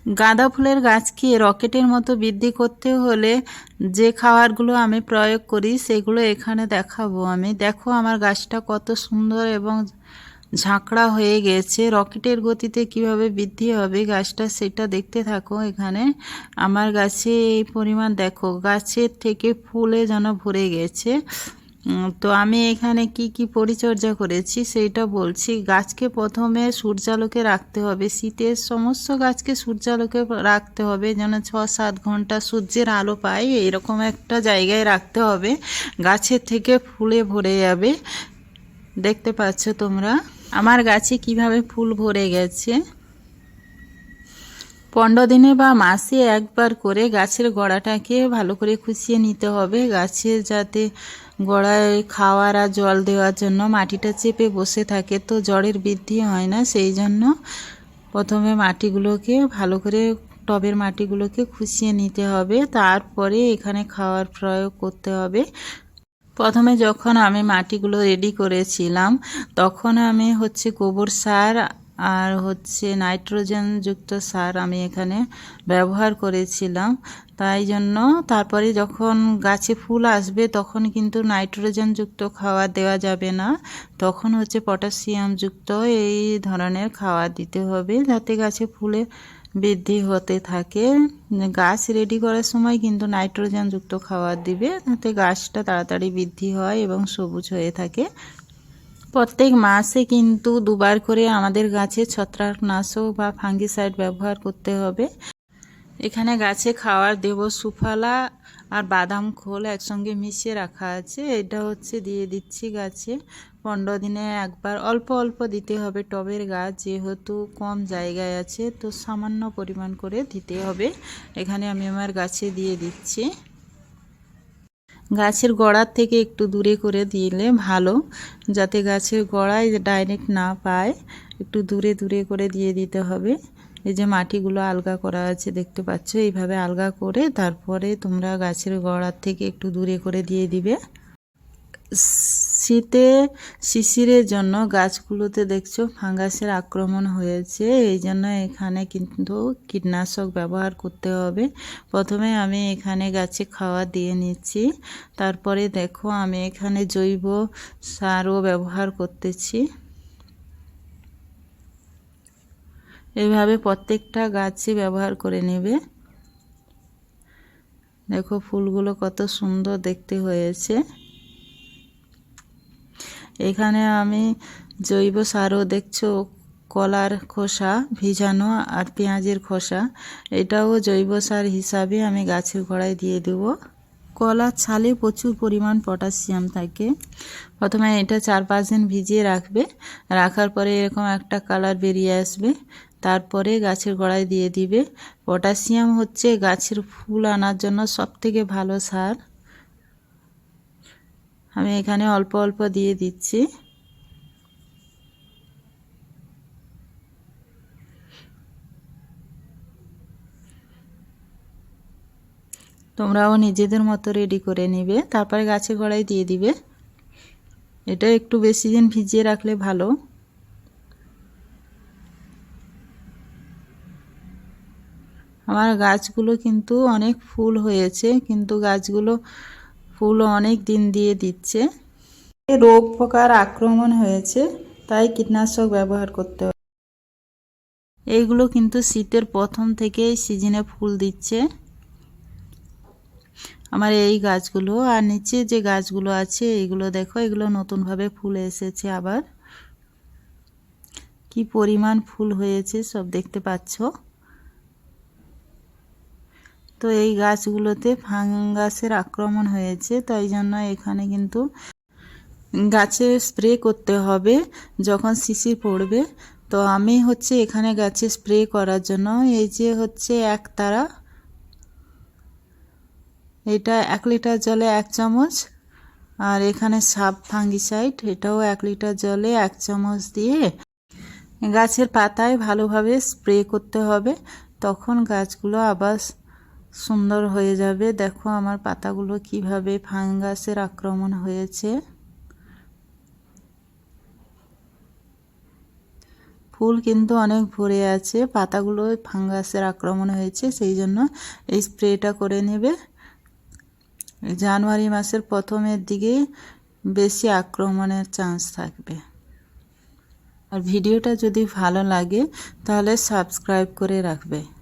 গাঁদা ফুলের গাছকে রকেটের মতো বৃদ্ধি করতে হলে যে খাবারগুলো আমি প্রয়োগ করি সেগুলো এখানে দেখাবো আমি। দেখো আমার গাছটা কত সুন্দর এবং ঝাঁকড়া হয়ে গেছে। রকেটের গতিতে কিভাবে বৃদ্ধি হবে গাছটা সেটা দেখতে থাকো। এখানে আমার গাছে এই পরিমাণ দেখো, গাছের থেকে ফুলে যেন ভরে গেছে। তো আমি এখানে কি কি পরিচর্যা করেছি সেইটা বলছি। গাছকে প্রথমে সূর্যালোকে রাখতে হবে, শীতের সমস্ত গাছকে সূর্যালোকে রাখতে হবে, যেন 6-7 ঘন্টা সূর্যের আলো পায় এরকম একটা জায়গায় রাখতে হবে। গাছের থেকে ফুলে ভরে যাবে। দেখতে পাচ্ছ তোমরা আমার গাছে কিভাবে ফুল ভরে গেছে। 15 দিনে বা মাসে একবার করে গাছের গোড়াটাকে ভালো করে খুশিয়ে নিতে হবে। গাছের যাতে গোড়ায় খাওয়ার আর জল দেওয়ার জন্য মাটিটা চেপে বসে থাকে, তো জড়ের বৃদ্ধি হয় না। সেই জন্য প্রথমে মাটিগুলোকে ভালো করে, টবের মাটিগুলোকে খুশিয়ে নিতে হবে, তারপরে এখানে খাওয়ার প্রয়োগ করতে হবে। প্রথমে যখন আমি মাটিগুলো রেডি করেছিলাম তখন আমি গোবর সার আর নাইট্রোজেন যুক্ত সার আমি এখানে ব্যবহার করেছিলাম। তাই জন্য তারপরে যখন গাছে ফুল আসবে তখন কিন্তু নাইট্রোজেন যুক্ত খাবার দেওয়া যাবে না, তখন পটাশিয়াম যুক্ত এই ধরনের খাবার দিতে হবে, যাতে গাছে ফুলে বৃদ্ধি হতে থাকে। গাছ রেডি করার সময় কিন্তু নাইট্রোজেন যুক্ত খাবার দিবে, যাতে গাছটা তাড়াতাড়ি বৃদ্ধি হয় এবং সবুজ হয়ে থাকে। প্রত্যেক মাসে কিন্তু 2বার করে আমাদের গাছে ছত্রাকনাশক বা ফাঙ্গিসাইড ব্যবহার করতে হবে। এখানে গাছে খাওয়ার দেব সুফলা আর বাদাম খোল একসঙ্গে মিশিয়ে রাখা আছে, এটা দিয়ে দিচ্ছি গাছে। 15 দিনে একবার অল্প অল্প দিতে হবে। টবের গাছ যেহেতু কম জায়গায় আছে, তো সামান্য পরিমাণ করে দিতে হবে। এখানে আমি আমার গাছে দিয়ে দিচ্ছি। গাছের গোড়ার থেকে একটু দূরে করে দিলে ভালো, যাতে গাছের গোড়ায় ডাইরেক্ট না পায়, একটু দূরে দূরে করে দিয়ে দিতে হবে। এই যে মাটিগুলো আলগা করা আছে দেখতে পাচ্ছ, এইভাবে আলগা করে তারপরে তোমরা গাছের গোড়ার থেকে একটু দূরে করে দিয়ে দিবে। শীতে শিশিরের জন্য গাছগুলোতে দেখছো ফাঙ্গাসের আক্রমণ হয়েছে, এই জন্য এখানে কিন্তু কীটনাশক ব্যবহার করতে হবে। প্রথমে আমি এখানে গাছে খাওয়া দিয়ে নিচ্ছি, তারপরে দেখো আমি এখানে জৈব সারও ব্যবহার করতেছি। এইভাবে প্রত্যেকটা গাছে ব্যবহার করে নেবে। দেখো ফুলগুলো কত সুন্দর দেখতে হয়েছে। এখানে আমি জৈব সারও দেখছো, কলার খোসা ভিজানো আর পেঁয়াজের খোসা, এটাও জৈব সার হিসাবে আমি গাছের গোড়ায় দিয়ে দেব। কলার ছালে প্রচুর পরিমাণ পটাশিয়াম থাকে। প্রথমে এটা 4-5 দিন ভিজিয়ে রাখবে, রাখার পরে এরকম একটা কালার বেরিয়ে আসবে, তারপরে গাছের গোড়ায় দিয়ে দিবে। পটাশিয়াম গাছের ফুল আনার জন্য সবথেকে ভালো সার। আমি এখানে অল্প অল্প দিয়ে দিচ্ছি। তোমরাও নিজেদের মতো রেডি করে নিবে, তারপরে গাছের গোড়ায় দিয়ে দিবে। এটা একটু বেশি দিন ভিজিয়ে রাখলে ভালো। আমার গাছগুলো কিন্তু অনেক ফুল হয়েছে, কিন্তু গাছগুলো ফুল অনেক দিন দিয়ে দিচ্ছে। রোগ পোকার আক্রমণ হয়েছে, তাই কীটনাশক ব্যবহার করতে হবে। এইগুলো কিন্তু শীতের প্রথম থেকেই সিজনে ফুল দিচ্ছে আমার এই গাছগুলো। আর নিচে যে গাছগুলো আছে এইগুলো দেখো, এগুলো নতুনভাবে ফুল এসেছে আবার। কি পরিমাণ ফুল হয়েছে সব দেখতে পাচ্ছ। তো এই গাছগুলোতে ফাঙ্গাসের আক্রমণ হয়েছে, তাই জন্য এখানে কিন্তু গাছে স্প্রে করতে হবে যখন শিশির পড়বে। তো আমি এখানে গাছে স্প্রে করার জন্য এই যে একতারা, এটা 1 লিটার জলে 1 চামচ, আর এখানে সাব ফাঙ্গিসাইড, এটাও 1 লিটার জলে 1 চামচ দিয়ে গাছের পাতায় ভালোভাবে স্প্রে করতে হবে, তখন গাছগুলো আবার সুন্দর হয়ে যাবে। দেখো আমার পাতাগুলো কিভাবে ফাঙ্গাসের আক্রমণ হয়েছে। ফুল কিন্তু অনেক ভরে আছে, পাতাগুলো ফাঙ্গাসের আক্রমণ হয়েছে, সেই জন্য এই স্প্রেটা করে নেবে। জানুয়ারি মাসের প্রথমের দিকে বেশি আক্রমণের চান্স থাকবে। আর ভিডিওটা যদি ভালো লাগে তাহলে সাবস্ক্রাইব করে রাখবে।